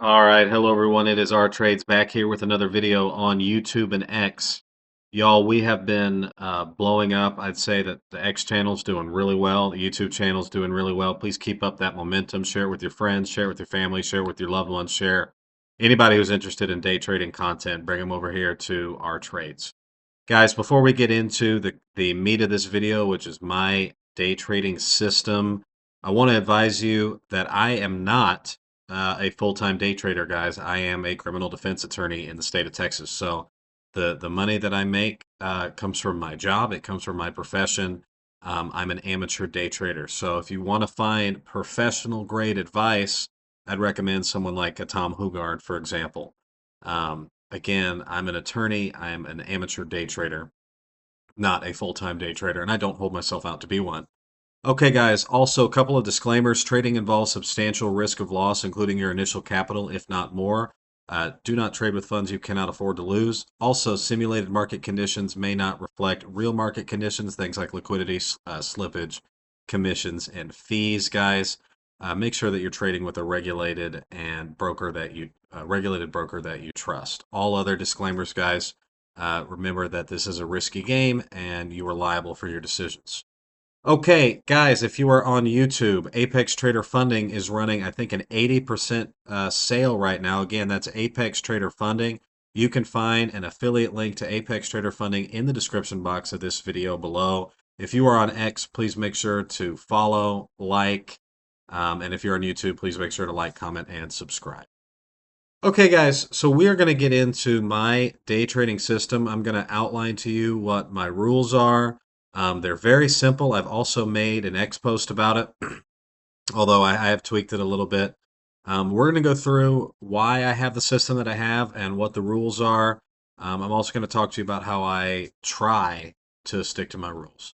All right, hello everyone. It is R Trades back here with another video on YouTube and X. Y'all, we have been blowing up. I'd say that the X channel's doing really well. The YouTube channel's doing really well. Please keep up that momentum. Share it with your friends, share it with your family, share it with your loved ones, share anybody who's interested in day trading content. Bring them over here to R Trades. Guys, before we get into the meat of this video, which is my day trading system, I want to advise you that I am not a full-time day trader, guys. I am a criminal defense attorney in the state of Texas. So the money that I make comes from my job. It comes from my profession. I'm an amateur day trader. So if you want to find professional grade advice, I'd recommend someone like a Tom Hugard, for example. Again, I'm an attorney. I'm an amateur day trader, not a full-time day trader, and I don't hold myself out to be one. Okay, guys, also a couple of disclaimers. Trading involves substantial risk of loss, including your initial capital, if not more. Do not trade with funds you cannot afford to lose. Also, simulated market conditions may not reflect real market conditions, things like liquidity, slippage, commissions, and fees, guys. Make sure that you're trading with a regulated broker that you trust. All other disclaimers, guys. Remember that this is a risky game and you are liable for your decisions. Okay, guys, if you are on YouTube, Apex Trader Funding is running, I think, an 80% sale right now. Again, that's Apex Trader Funding. You can find an affiliate link to Apex Trader Funding in the description box of this video below. If you are on X, please make sure to follow, like, and if you're on YouTube, please make sure to like, comment, and subscribe. Okay, guys, so we are going to get into my day trading system. I'm going to outline to you what my rules are. They're very simple. I've also made an X post about it, although I have tweaked it a little bit. We're going to go through why I have the system that I have and what the rules are. I'm also going to talk to you about how I try to stick to my rules.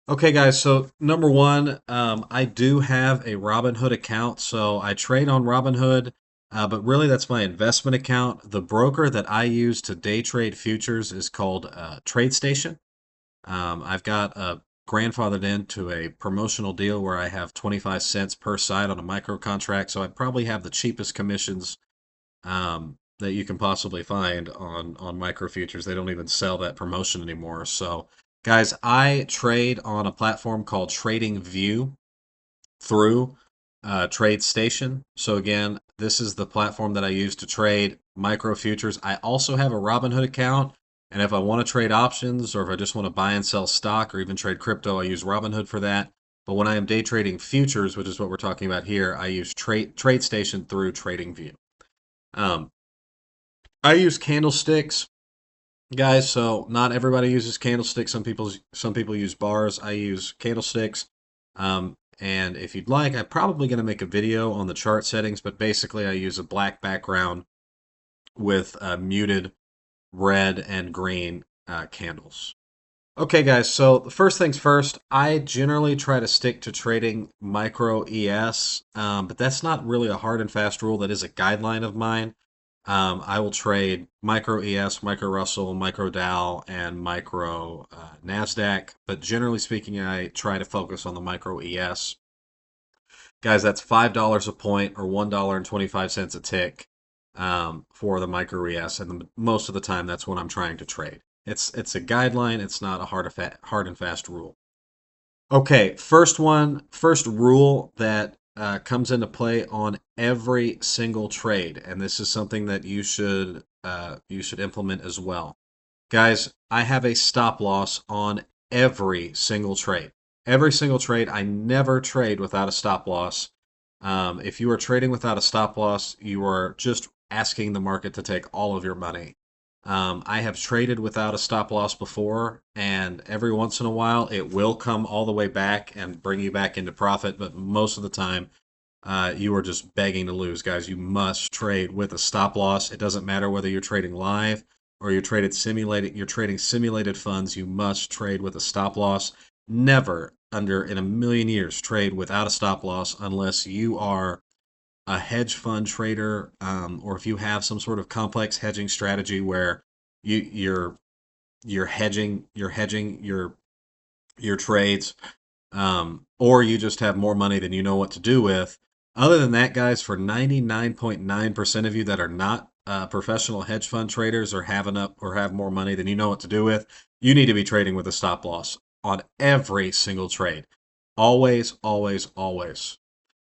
Okay, guys, so number one, I do have a Robinhood account, so I trade on Robinhood, but really that's my investment account. The broker that I use to day trade futures is called TradeStation. I've got grandfathered into a promotional deal where I have 25 cents per side on a micro contract, so I probably have the cheapest commissions that you can possibly find on micro futures. They don't even sell that promotion anymore. So, guys, I trade on a platform called TradingView through TradeStation. So again, this is the platform that I use to trade micro futures. I also have a Robinhood account, and if I want to trade options or if I just want to buy and sell stock or even trade crypto, I use Robinhood for that. But when I am day trading futures, which is what we're talking about here, I use TradeStation through TradingView. Um, I use candlesticks, guys. So not everybody uses candlesticks. Some people use bars. I use candlesticks. And if you'd like, I'm probably going to make a video on the chart settings. But basically, I use a black background with muted red and green candles. Okay, guys. So the first things first, I generally try to stick to trading micro ES, but that's not really a hard and fast rule. That is a guideline of mine. I will trade micro ES, micro Russell, micro Dow, and micro NASDAQ. But generally speaking, I try to focus on the micro ES. Guys, that's $5 a point or $1.25 a tick for the micro ES. And most of the time, that's what I'm trying to trade. It's a guideline. It's not a hard and fast rule. Okay, first rule that comes into play on every single trade, and this is something that you should implement as well. Guys, I have a stop loss on every single trade. Every single trade, I never trade without a stop loss. If you are trading without a stop loss, you are just asking the market to take all of your money. I have traded without a stop loss before, and every once in a while it will come all the way back and bring you back into profit, but most of the time you are just begging to lose, guys. You must trade with a stop loss. It doesn't matter whether you're trading live or you're trading simulated funds, you must trade with a stop loss. Never in a million years trade without a stop loss unless you are a hedge fund trader, or if you have some sort of complex hedging strategy where you're hedging your trades, or you just have more money than you know what to do with. Other than that, guys, for 99.9% of you that are not professional hedge fund traders or have enough or have more money than you know what to do with, you need to be trading with a stop loss on every single trade. Always, always, always.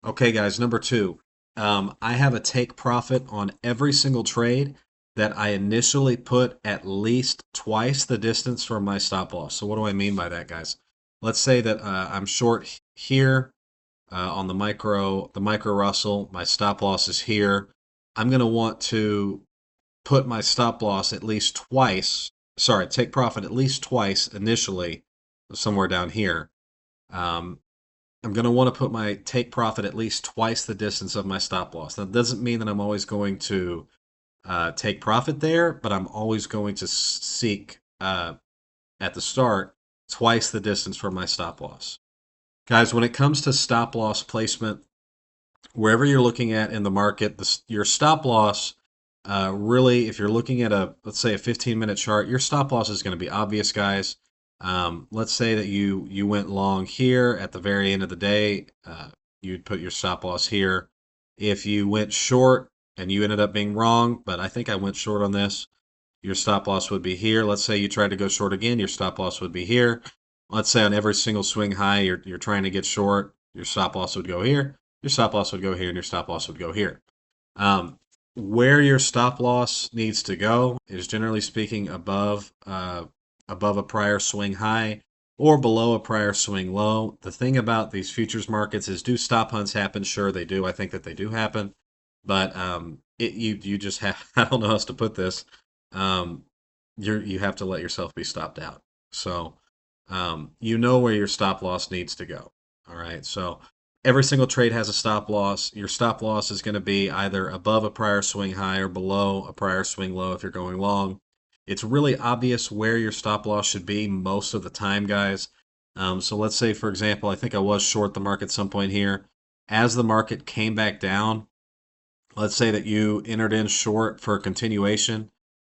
Okay, guys, number two, I have a take profit on every single trade that I initially put at least twice the distance from my stop loss. So what do I mean by that, guys? Let's say that I'm short here on the micro Russell. My stop loss is here. I'm going to want to put my stop loss at least twice. Sorry, take profit at least twice initially, somewhere down here. Um, I'm going to want to put my take profit at least twice the distance of my stop loss. That doesn't mean that I'm always going to take profit there, but I'm always going to seek at the start twice the distance from my stop loss. Guys, when it comes to stop loss placement, wherever you're looking at in the market, your stop loss really, if you're looking at let's say a 15-minute chart, your stop loss is going to be obvious, guys. Let's say that you went long here at the very end of the day, you'd put your stop loss here. If you went short and you ended up being wrong, but I think I went short on this, your stop loss would be here. Let's say you tried to go short again, your stop loss would be here. Let's say on every single swing high, you're trying to get short, your stop loss would go here, your stop loss would go here, and your stop loss would go here. Where your stop loss needs to go is generally speaking above a prior swing high or below a prior swing low. The thing about these futures markets is, do stop hunts happen? Sure, they do. I think that they do happen, but you just have I don't know how else to put this. Um, you have to let yourself be stopped out. So you know where your stop loss needs to go. All right. So every single trade has a stop loss. Your stop loss is going to be either above a prior swing high or below a prior swing low if you're going long. It's really obvious where your stop loss should be most of the time, guys. So let's say, for example, I think I was short the market at some point here. As the market came back down, let's say that you entered in short for a continuation.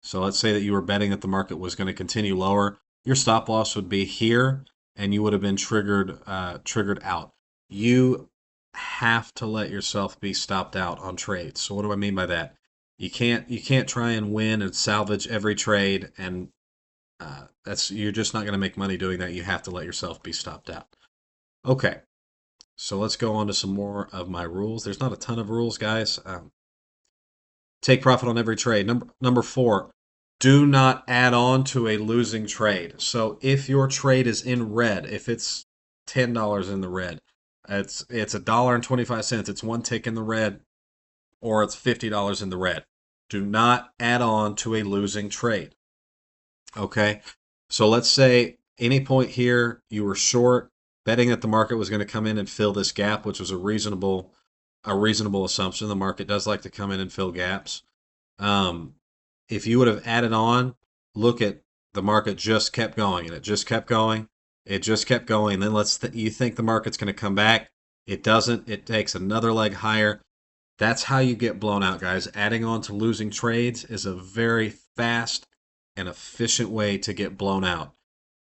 So let's say that you were betting that the market was going to continue lower. Your stop loss would be here, and you would have been triggered out. You have to let yourself be stopped out on trades. So what do I mean by that? You can't try and win and salvage every trade, and you're just not going to make money doing that. You have to let yourself be stopped out. Okay, so let's go on to some more of my rules. There's not a ton of rules, guys. Take profit on every trade. Number four, do not add on to a losing trade. So if your trade is in red, if it's $10 in the red, it's $1.25. It's one tick in the red, or it's $50 in the red. Do not add on to a losing trade. Okay, so let's say any point here you were short, betting that the market was going to come in and fill this gap, which was a reasonable assumption. The market does like to come in and fill gaps. Um, if you would have added on, look at the market just kept going and it just kept going. It just kept going. And then you think the market's going to come back. It doesn't. It takes another leg higher. That's how you get blown out, guys. Adding on to losing trades is a very fast and efficient way to get blown out.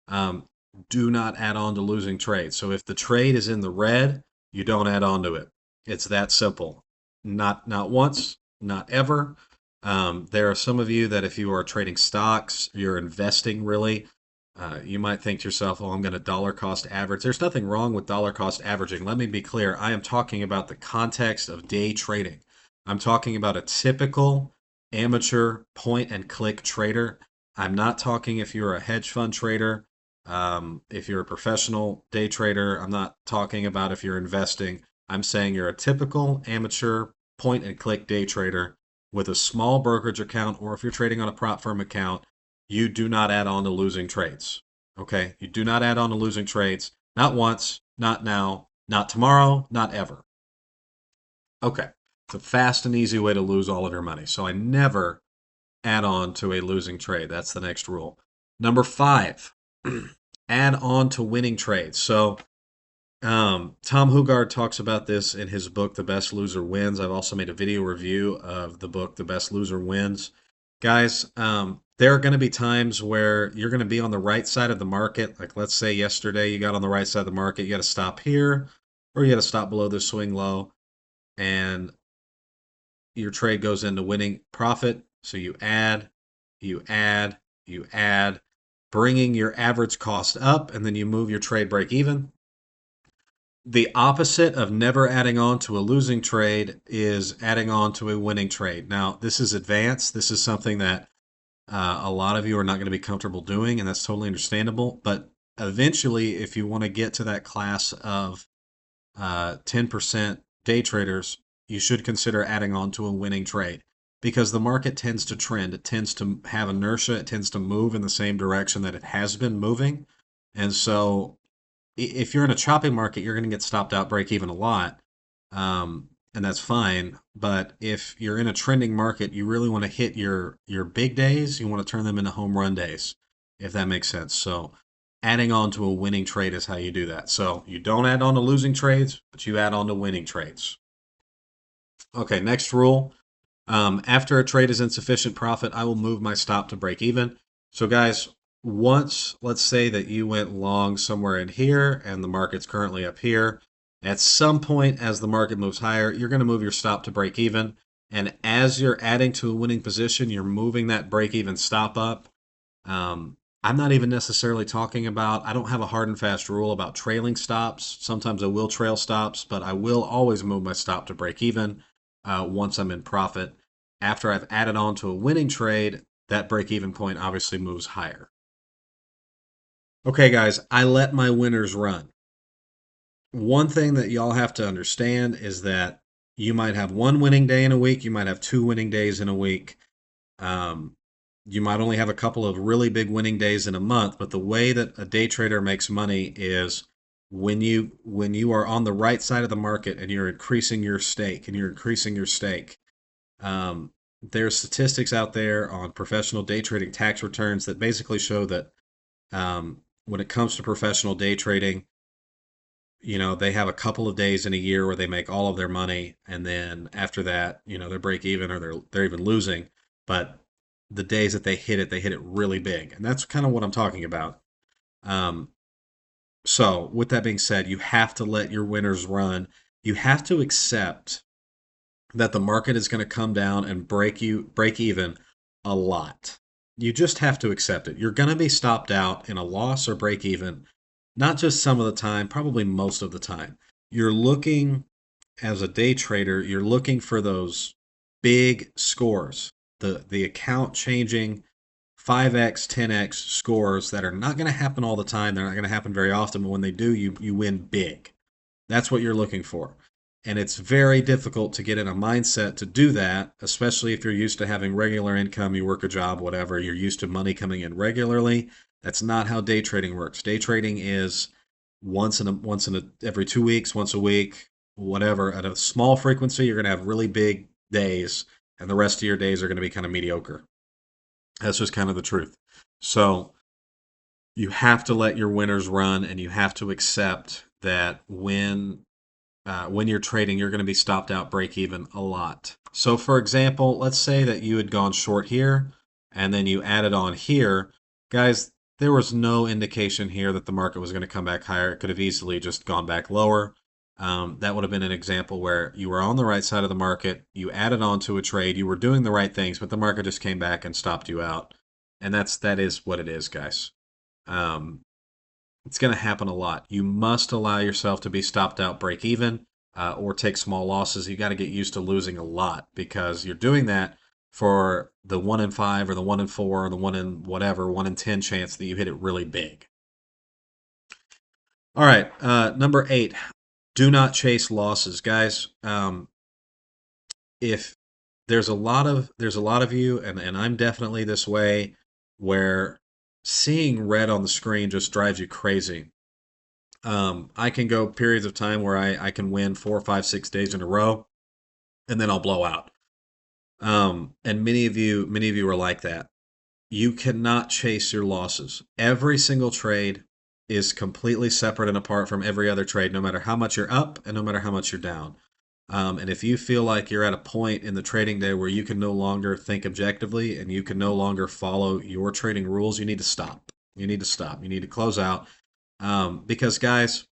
Um, do not add on to losing trades. So if the trade is in the red, you don't add on to it. It's that simple. Not once, not ever. There are some of you that if you are trading stocks, you're investing really, you might think to yourself, oh, I'm going to dollar cost average. There's nothing wrong with dollar cost averaging. Let me be clear. I am talking about the context of day trading. I'm talking about a typical amateur point and click trader. I'm not talking if you're a hedge fund trader, if you're a professional day trader. I'm not talking about if you're investing. I'm saying you're a typical amateur point and click day trader with a small brokerage account, or if you're trading on a prop firm account, you do not add on to losing trades. Okay? You do not add on to losing trades. Not once, not now, not tomorrow, not ever. Okay. It's a fast and easy way to lose all of your money. So I never add on to a losing trade. That's the next rule. Number 5, add on to winning trades. So Tom Hugard talks about this in his book, The Best Loser Wins. I've also made a video review of the book, The Best Loser Wins. Guys, there are going to be times where you're going to be on the right side of the market. Like let's say yesterday you got on the right side of the market. You got to stop here, or you got to stop below the swing low. and your trade goes into winning profit. So you add, you add, you add, bringing your average cost up, and then you move your trade break even. The opposite of never adding on to a losing trade is adding on to a winning trade. Now, this is advanced. This is something that a lot of you are not going to be comfortable doing, and that's totally understandable. But eventually, if you want to get to that class of 10% day traders, you should consider adding on to a winning trade because the market tends to trend. It tends to have inertia. It tends to move in the same direction that it has been moving. And so if you're in a choppy market, you're going to get stopped out break even a lot. And that's fine. But if you're in a trending market, you really want to hit your big days. You want to turn them into home run days, if that makes sense. So adding on to a winning trade is how you do that. So you don't add on to losing trades, but you add on to winning trades. Okay, next rule. After a trade is insufficient profit, I will move my stop to break even. So guys, once let's say that you went long somewhere in here and the market's currently up here, at some point as the market moves higher, you're going to move your stop to break even. And as you're adding to a winning position, you're moving that break even stop up. I'm not even necessarily talking about, I don't have a hard and fast rule about trailing stops. Sometimes I will trail stops, but I will always move my stop to break even once I'm in profit. After I've added on to a winning trade, that break even point obviously moves higher. Okay, guys, I let my winners run. One thing that y'all have to understand is that you might have one winning day in a week, you might have two winning days in a week. You might only have a couple of really big winning days in a month, but the way that a day trader makes money is when you are on the right side of the market and you're increasing your stake and you're increasing your stake. There's statistics out there on professional day trading tax returns that basically show that when it comes to professional day trading, they have a couple of days in a year where they make all of their money, and then after that, they're break even or they're even losing. But the days that they hit it really big, and that's kind of what I'm talking about. Um, so, with that being said, you have to let your winners run. You have to accept that the market is going to come down and break even a lot. You just have to accept it. You're going to be stopped out in a loss or break even, not just some of the time, probably most of the time. You're looking as a day trader, you're looking for those big scores, the account changing 5x, 10x scores that are not going to happen all the time. They're not going to happen very often, but when they do, you win big. That's what you're looking for. And it's very difficult to get in a mindset to do that, especially if you're used to having regular income, you work a job, whatever, you're used to money coming in regularly. That's not how day trading works. Day trading is every 2 weeks, once a week, whatever. At a small frequency, you're going to have really big days, and the rest of your days are going to be kind of mediocre. That's just kind of the truth. So you have to let your winners run, and you have to accept that when you're trading, you're going to be stopped out break even a lot. So, for example, let's say that you had gone short here, and then you added on here, guys. There was no indication here that the market was going to come back higher. It could have easily just gone back lower. That would have been an example where you were on the right side of the market, you added on to a trade, you were doing the right things, but the market just came back and stopped you out. And that is what it is, guys. Um, it's going to happen a lot. You must allow yourself to be stopped out break even or take small losses. You got to get used to losing a lot because you're doing that for the 1 in 5 or the 1 in 4 or the 1 in whatever, 1 in 10 chance that you hit it really big. All right, number 8, do not chase losses, guys. If there's a lot of you, and I'm definitely this way, where seeing red on the screen just drives you crazy. I can go periods of time where I can win 4, 5, 6 days in a row, and then I'll blow out. And many of you are like that. You cannot chase your losses. Every single trade is completely separate and apart from every other trade, no matter how much you're up and no matter how much you're down. And if you feel like you're at a point in the trading day where you can no longer think objectively and you can no longer follow your trading rules, you need to stop. You need to stop. You need to close out. Because guys,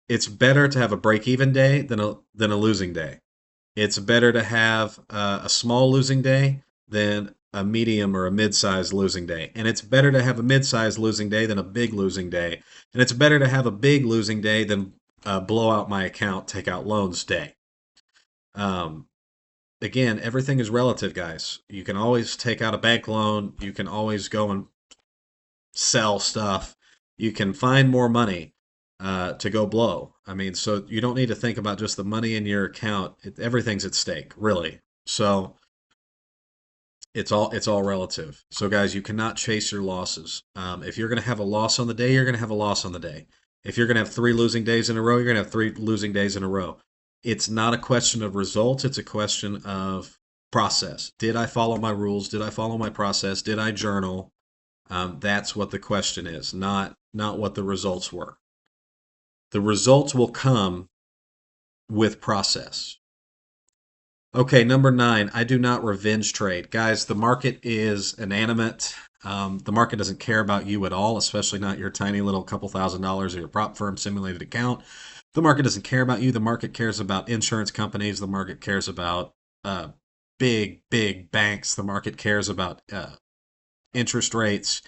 it's better to have a break-even day than a losing day. It's better to have a small losing day than a medium or a mid-sized losing day. And it's better to have a mid-sized losing day than a big losing day. And it's better to have a big losing day than blow out my account, take out loans day. Um, Again, everything is relative, guys. You can always take out a bank loan. You can always go and sell stuff. You can find more money to go blow. I mean, so you don't need to think about just the money in your account. Everything's at stake, really. So it's all relative. So guys, you cannot chase your losses. If you're going to have a loss on the day, you're going to have a loss on the day. If you're going to have 3 losing days in a row, you're going to have 3 losing days in a row. It's not a question of results. It's a question of process. Did I follow my rules? Did I follow my process? Did I journal? That's what the question is, not what the results were. The results will come with process. Okay, number 9, I do not revenge trade. Guys, the market is inanimate. The market doesn't care about you at all, especially not your tiny little couple $1,000s or your prop firm simulated account. The market doesn't care about you. The market cares about insurance companies. The market cares about big banks. The market cares about interest rates.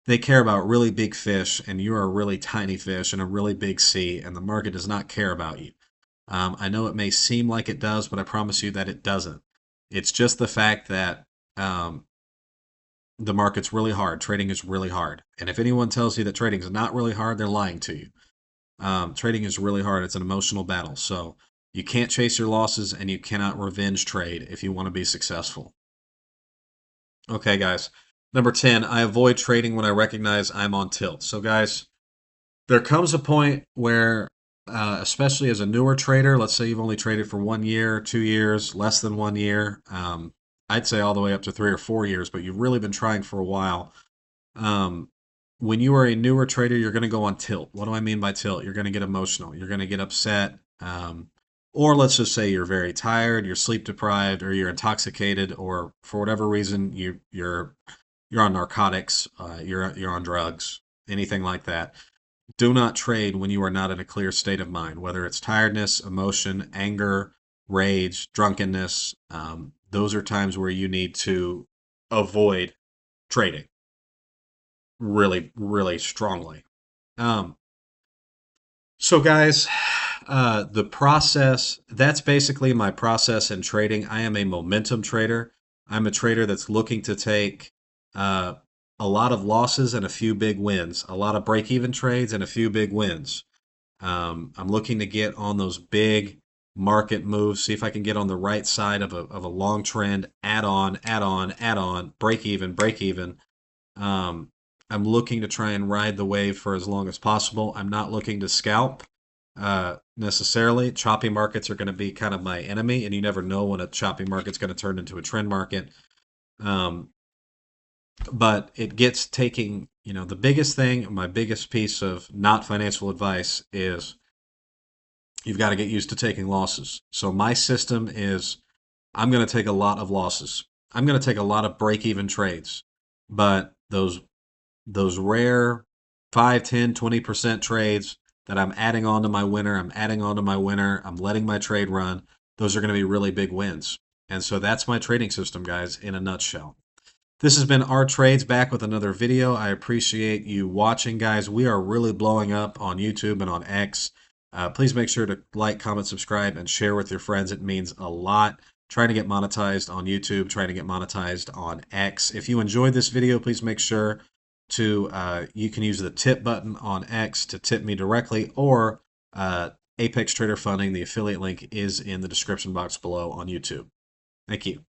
They care about really big fish, and you are a really tiny fish in a really big sea, and the market does not care about you. I know it may seem like it does, but I promise you that it doesn't. It's just the fact that the market's really hard. Trading is really hard. And if anyone tells you that trading is not really hard, they're lying to you. Trading is really hard. It's an emotional battle. So you can't chase your losses, and you cannot revenge trade if you want to be successful. Okay, guys. Number 10, I avoid trading when I recognize I'm on tilt. So, guys, there comes a point where, especially as a newer trader, let's say you've only traded for 1 year, 2 years, less than 1 year, I'd say all the way up to 3 or 4 years, but you've really been trying for a while. When you are a newer trader, you're going to go on tilt. What do I mean by tilt? You're going to get emotional. You're going to get upset. Or let's just say you're very tired, you're sleep deprived, or you're intoxicated, or for whatever reason you're on narcotics, you're on drugs, anything like that. Do not trade when you are not in a clear state of mind, whether it's tiredness, emotion, anger, rage, drunkenness. Those are times where you need to avoid trading really, really strongly. So, guys, the process, that's basically my process in trading. I am a momentum trader. I'm a trader that's looking to take a lot of losses and a few big wins, a lot of break-even trades and a few big wins. I'm looking to get on those big market moves, see if I can get on the right side of a long trend, add on, break even. I'm looking to try and ride the wave for as long as possible. I'm not looking to scalp necessarily. Choppy markets are going to be kind of my enemy, and you never know when a choppy market's going to turn into a trend market. But it gets taking, the biggest thing, my biggest piece of not financial advice is you've got to get used to taking losses. So my system is I'm going to take a lot of losses. I'm going to take a lot of break-even trades, but those rare 5, 10, 20% trades that I'm adding on to my winner, I'm letting my trade run, those are going to be really big wins. And so that's my trading system, guys, in a nutshell. This has been Our Trades, back with another video. I appreciate you watching, guys. We are really blowing up on YouTube and on X. Please make sure to like, comment, subscribe, and share with your friends. It means a lot. Trying to get monetized on YouTube, trying to get monetized on X. If you enjoyed this video, please make sure to, you can use the tip button on X to tip me directly, or Apex Trader Funding, the affiliate link is in the description box below on YouTube. Thank you.